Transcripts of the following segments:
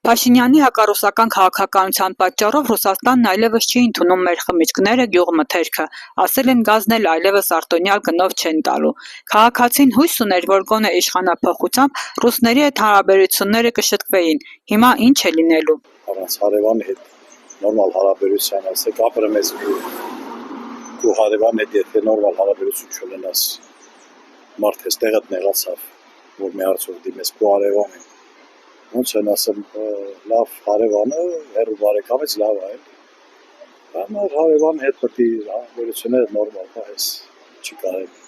Փաշինյանի հակառուսական քաղաքականության պատճառով Ռուսաստանն այլևս չի ընդունում մեր խմիչքները, գյուղմթերքը, ասել են գազն էլ այլևս արտոնյալ գնով չեն տալու։ Քաղաքացին հույս ուներ, որ գոնե իշխանափոխությամբ ռուսների հետ հարաբերությունները կշտկվեին, հիմա ինչ է լինելու։ Առանց հարևանի հետ նորմալ հարաբերության, ասեք ապրեմ ես ու հարևանի հետ եթե նորմալ հարաբերություն չունենաս, մարդ ես տեղդ նեղացավ, որ մի հարցով դիմես քո հարևանին։ Ոնց են ասեմ, լավ հարևանը, հեռու բարեկամից լավ է, համար հարևան հետ պետք է հարաբերությունները նորմալ պահես, չի կարելի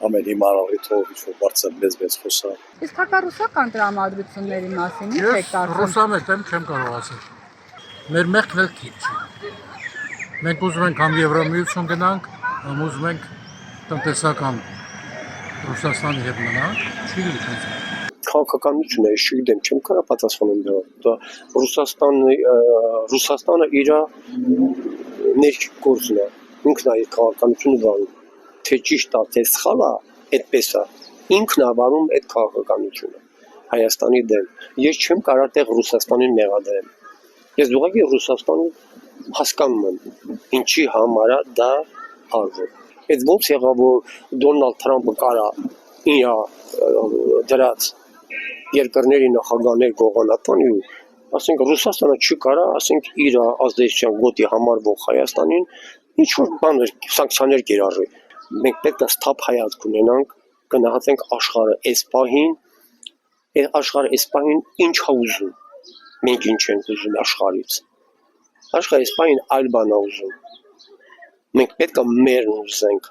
ամեն հիմարալի թող ինչ-որ բարձր մեծ խոսալ։ Իսկ հակառուսական տրամադրությունների մասին ինչ եք կարծում։ Ռուսամետ եմ չեմ կարող ասել։ Մեր մեղքն էլ քիչ չի։ Մենք ուզում ենք համ Եվրամիություն գնանք, համ ուզում ենք տնտեսական Ռուսաստանի հետ մնանք, չի լինի։ Քաղաքականությունը չգիտեմ, չեմ կարող պատասխանել դա։ Ռուսաստանը իր ներքին գործն է, ինքն է քաղաքականությունը վարում։ Թե ճիշտ է, թե սխալ է, այդպես է։ Ինքն է վարում այդ քաղաքականությունը Հայաստանի դեմ։ Ես չեմ կարող այդտեղ Ռուսաստանին մեղադրեմ։ Ես ուղղակի Ռուսաստանին հասկանում եմ, ինչի համար է դա արվում։ Այդ ոնց եղավ, որ Դոնալդ Թրամփը կարա իր դրած երկրների նախագահներ գողանատանի ու ասենք Ռուսաստանը չի կարա, ասենք իր ազդեցության գոտի համարվող Հայաստանին ինչ որ բաներ, սանկցիաներ կիրառի։ Մենք պետք է սթափ հայացք ունենանք, գնահատենք աշխարհը այս պահին ինչ է ուզում։ Մենք ինչ ենք ուզում աշխարհից։ Աշխարհը այս պահին այլ բան է ուզում։ Մենք պետք է մերն ուզենք,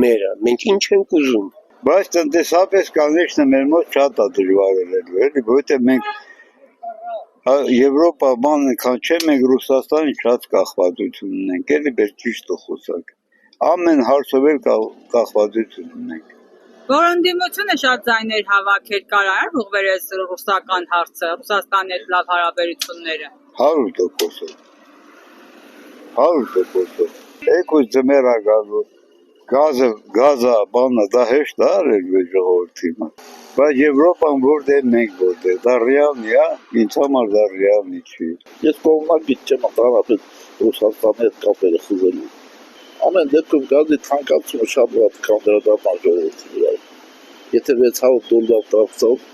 մերը, մենք ինչ ենք ուզում։ Բայց տնտեսապես կանեչնը մեր մոտ շատ է դժվար ելելու, էլի, որովհետև մենք Եվրոպա բանը քան չէ, մենք Ռուսաստանի շատ կախվածություն ունենք, էլի բեր ճիշտ խոսակ։ Ամեն հարցով էլ կախվածություն ունենք։ Որ ընդդիմությունը շատ ձայներ հավաքեր, կարա՞ ուղղվեր այս ռուսական հարցը, Ռուսաստանի հետ լավ հարաբերությունները։ 100%։ 100%։ Եկուս ձմեռա գալու։ Գազը, բանը, դա հեշտ է արել մեր ժողովրդի մոտ, բայց Եվրոպան որտեղ մենք որտեղ, դա ռեալնի է, ինձ համար դա ռեալնի չի։ Ես կողմնակից չեմ ընդհանրապես Ռուսաստանի հետ կապերը խզելու։ Ամեն դեպքում գազի թանկացումը շատ վատ կանդրադառնալ ժողովրդի վրա։ Եթե $600 տрафցով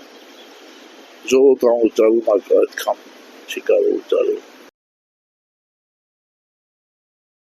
ժողովրդը ուտարում այդքան չի կարող ուտարել։